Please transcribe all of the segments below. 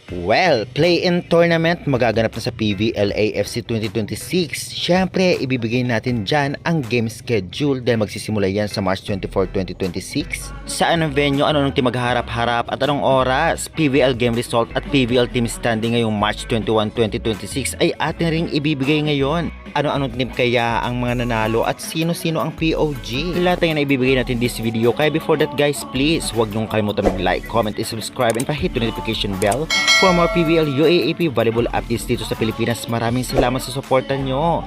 Well, play-in tournament magaganap na sa PVLAFC 2026. Siyempre, ibibigay natin dyan ang game schedule dahil magsisimula yan sa March 24, 2026. Saan ang venue, anong team magharap-harap at anong oras? PVL game result at PVL team standing ngayong March 21, 2026 ay atin ring ibibigay ngayon. Ano-anong team kaya ang mga nanalo at sino-sino ang POG? Lahat yan na ibibigay natin this video. Kaya before that guys, please huwag niyong kalimutan mag-like, comment, and subscribe and pa-hit the notification bell for more PVL UAAP volleyball updates dito sa Pilipinas. Maraming salamat sa suporta nyo.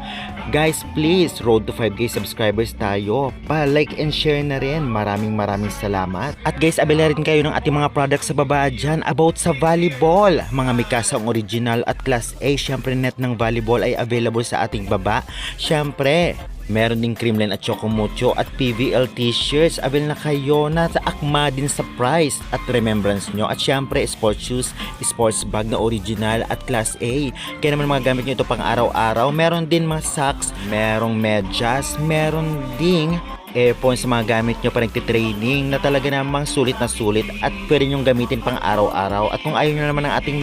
Guys, please, road to 5K subscribers tayo. Pa-like and share na rin. Maraming salamat. At guys, abila rin kayo ng ating mga products sa baba dyan about sa volleyball. Mga Mikasa ang original at class A. Syempre net ng volleyball ay available sa ating baba. Syempre, meron ding Creamline at Chocomucho at PVL t-shirts. Avail na kayo na sa akma din sa price at remembrance nyo. At syempre, sports shoes, sports bag na original at class A. Kaya naman mga gamit nyo ito pang araw-araw. Meron din mga socks, merong medyas, meron ding earphones sa mga gamit nyo pa nagtitraining na talaga namang sulit na sulit at pwede nyong gamitin pang araw-araw. At kung ayaw nyo naman ng ating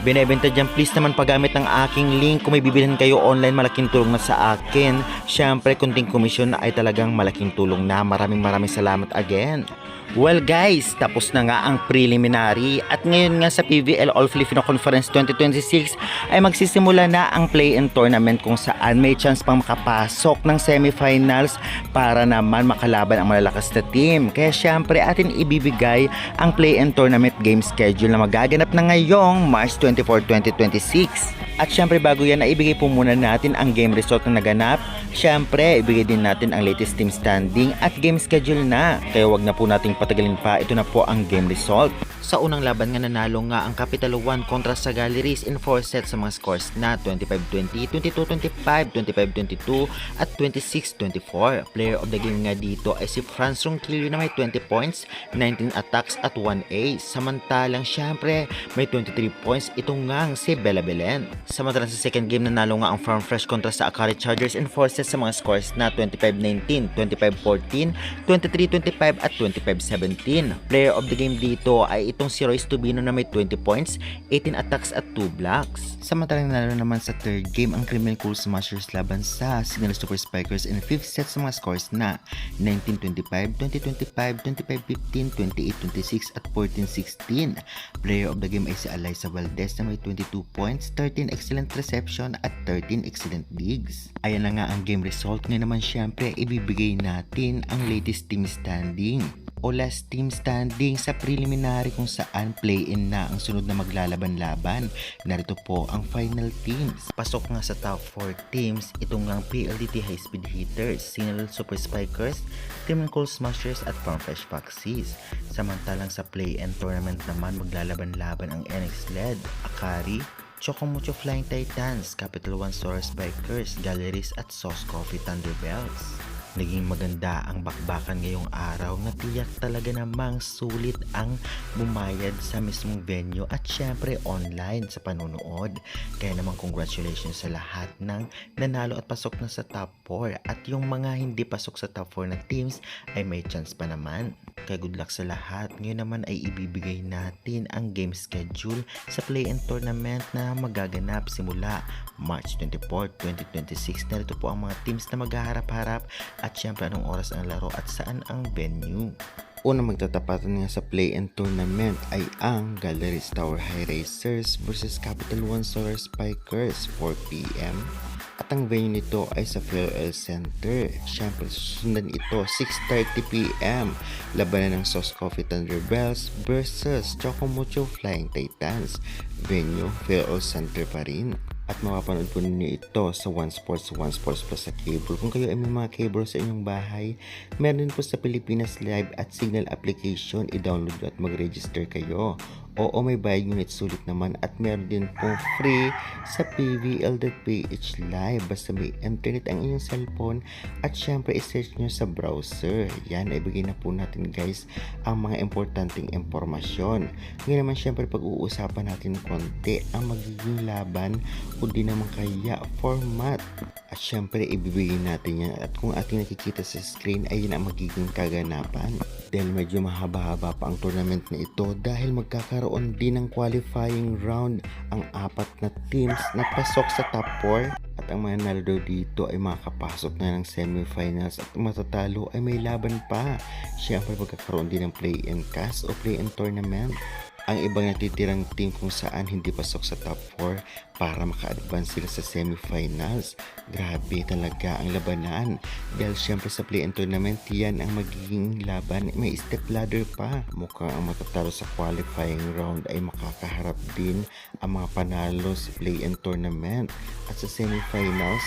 binebenta dyan, please naman paggamit ng aking link. Kung may bibilhan kayo online, malaking tulong na sa akin. Syempre, kunting komisyon ay talagang malaking tulong na. Maraming salamat again. Well guys, tapos na nga ang preliminary at ngayon nga sa PVL All Filipino Conference 2026 ay magsisimula na ang play-in tournament kung saan may chance pang makapasok ng semifinals para naman makalaban ang malalakas na team. Kaya syempre atin ibibigay ang play-in tournament game schedule na magaganap na ngayong March 24, 2026. At syempre bago yan, ibigay po muna natin ang game result na naganap. Syempre, ibigay din natin ang latest team standing at game schedule na. Kaya wag na po nating patagalin pa, ito na po ang game result. Sa unang laban nga nanalo nga ang Capital One kontra sa Galleries in 4 sets sa mga scores na 25-20, 22-25, 25-22 at 26-24. Player of the game nga dito ay si Franz Ronquillo na may 20 points, 19 attacks at 1 ace. Samantalang syempre may 23 points itong nga si Bella Belen. Samantalang sa second game nanalo nga ang Farm Fresh kontra sa Akari Chargers in 4 sets sa mga scores na 25-19, 25-14, 23-25 at 25-17. Player of the game dito ay itong si Royce Tubino na may 20 points, 18 attacks at 2 blocks. Samantalang nanalo naman sa third game ang Criminal Cool Smashers laban sa Signal Super Spikers in 5th set sa mga scores na 19-25, 20-25, 25-15, 28-26 at 14-16. Player of the game ay si Alyssa Valdez na may 22 points, 13 excellent reception at 13 excellent digs. Ayan na nga ang game result. Ngayon naman syempre ibibigay natin ang latest team standing o last team standing sa preliminary kung saan play-in na ang sunod na maglalaban-laban. Narito po ang final teams. Pasok nga sa top 4 teams itong ang PLDT High Speed Hitters, Signal Super Spikers, Criminal Cool Smashers at Farm Fresh Foxies. Samantalang sa play-in tournament naman maglalaban-laban ang NX-led, Akari, Chocomucho Flying Titans, Capital One Source Bikers, Galleries at Sauce Coffee Thunderbells. Naging maganda ang bakbakan ngayong araw na tiyak talaga namang sulit ang bumayad sa mismong venue at syempre online sa panunood. Kaya naman congratulations sa lahat ng nanalo at pasok na sa top 4 at yung mga hindi pasok sa top 4 na teams ay may chance pa naman. Kaya good luck sa lahat. Ngayon naman ay ibibigay natin ang game schedule sa play-in tournament na magaganap simula March 24, 2026. Narito po ang mga teams na maghaharap-harap at syempre anong oras ang laro at saan ang venue. Unang magtatapatan nga sa play-in tournament ay ang Galleries Tower High Racers versus Capital One Solar Spikers 4pm. At ang venue nito ay sa Farewell Center. Siyempre susundan ito 6:30pm. Labanan ng Sauce Coffee Thunderbells versus Chocomucho Flying Titans. Venue Farewell Center pa rin. At mapapanood po ninyo ito sa One Sports Plus sa cable. Kung kayo ay may mga cable sa inyong bahay, meron din po sa Pilipinas Live at Signal application. I-download at mag-register kayo. Oo, may bayad ngunit sulit naman at meron din po free sa pvl.ph live basta may internet ang inyong cellphone at syempre i-search nyo sa browser. Yan, ibigay na po natin guys ang mga importanteng impormasyon. Ngayon naman syempre pag-uusapan natin konti ang magiging laban o di naman kaya format. At syempre ibibigay natin yan at kung ating nakikita sa screen ay yun ang magiging kaganapan. Dahil medyo mahaba-haba pa ang tournament na ito dahil magkakaroon magkakaroon din ng qualifying round ang 4 na teams na pasok sa top 4 at ang mga nanalo dito ay makakapasok na ng semifinals at matatalo ay may laban pa. Siyempre magkakaroon din ng play-in cast o play-in tournament. Ang ibang natitirang team kung saan hindi pasok sa top 4 para maka-advance sila sa semifinals. Grabe talaga ang labanan dahil syempre sa play-in tournament yan ang magiging laban, may step ladder pa. Mukhang ang matatalo sa qualifying round ay makakaharap din ang mga panalo sa play-in tournament at sa semifinals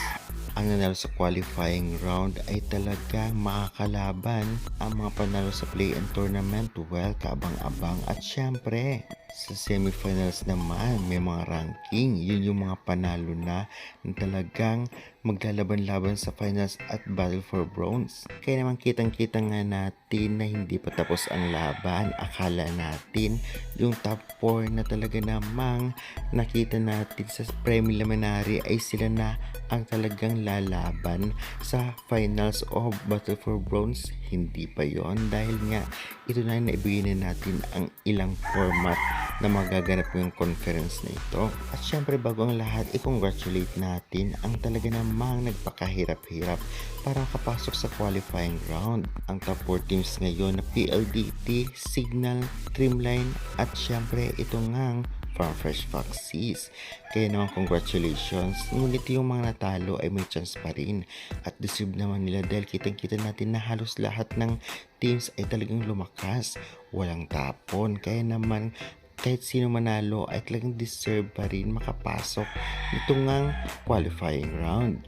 ang nanalo sa qualifying round ay talagang makakalaban ang mga panalo sa play-in tournament. Well, kaabang-abang at syempre sa semifinals naman may mga ranking. Yun yung mga panalo na talagang maglalaban-laban sa finals at battle for bronze. Kaya naman kitang-kita nga natin na hindi pa tapos ang laban. Akala natin yung top 4 na talaga namang nakita natin sa preliminary ay sila na ang talagang lalaban sa finals o battle for bronze. Hindi pa yon dahil nga ito na naibigay na natin ang ilang format na magaganap yung conference na ito. At syempre bago ang lahat, i-congratulate natin ang talaga namang nagpakahirap-hirap para makapasok sa qualifying round. Ang top 4 teams ngayon na PLDT, Signal, Trimline at syempre ito ngang Farfetch Foxes. Kaya naman congratulations. Ngunit yung mga natalo ay may chance pa rin at deserve naman nila dahil kitang-kita natin na halos lahat ng teams ay talagang lumakas. Walang tapon. Kaya naman kahit sino manalo ay talagang deserve pa rin makapasok nito ngang qualifying round.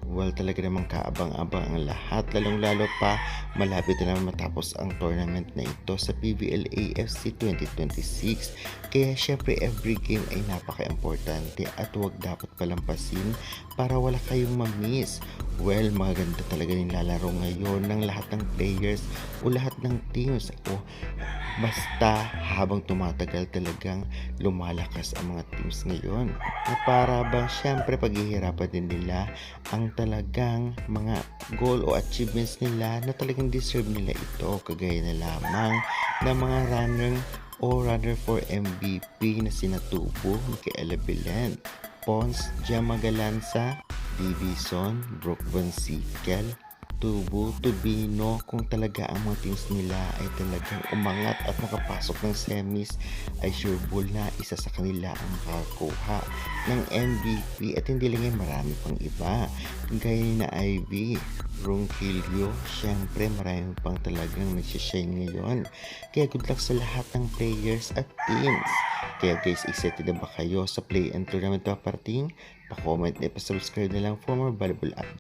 Well, talaga namang kaabang-abang ang lahat, lalong-lalo pa malapit na naman matapos ang tournament na ito sa PVL AFC 2026. Kaya syempre every game ay napaka-importante at huwag dapat palampasin para wala kayong ma-miss. Well, maganda talaga nilalaro ngayon ng lahat ng players o lahat ng teams o basta habang tumatagal talagang lumalakas ang mga teams ngayon na para bang syempre paghihirapan din nila ang talagang mga goal o achievements nila na talagang deserve nila ito, kagaya na lamang ng mga runner for MVP na sina Tubo, Micaela Belen, Pons, Gemma Galanza, Divison, Brooke Van Sickle, Tubo, Tubino. Kung talaga ang mga teams nila ay talagang umangat at makapasok ng semis ay sure ball na isa sa kanila ang makakuha ng MVP at hindi lang yan, marami pang iba gaya ni na Ivy, Ronquillo, syempre marami pang talagang nagsishine ngayon. Kaya good luck sa lahat ng players at teams. Kaya guys, excited na ba kayo sa play and tournament na parating? Pa-comment na, pa-subscribe na lang for more valuable updates.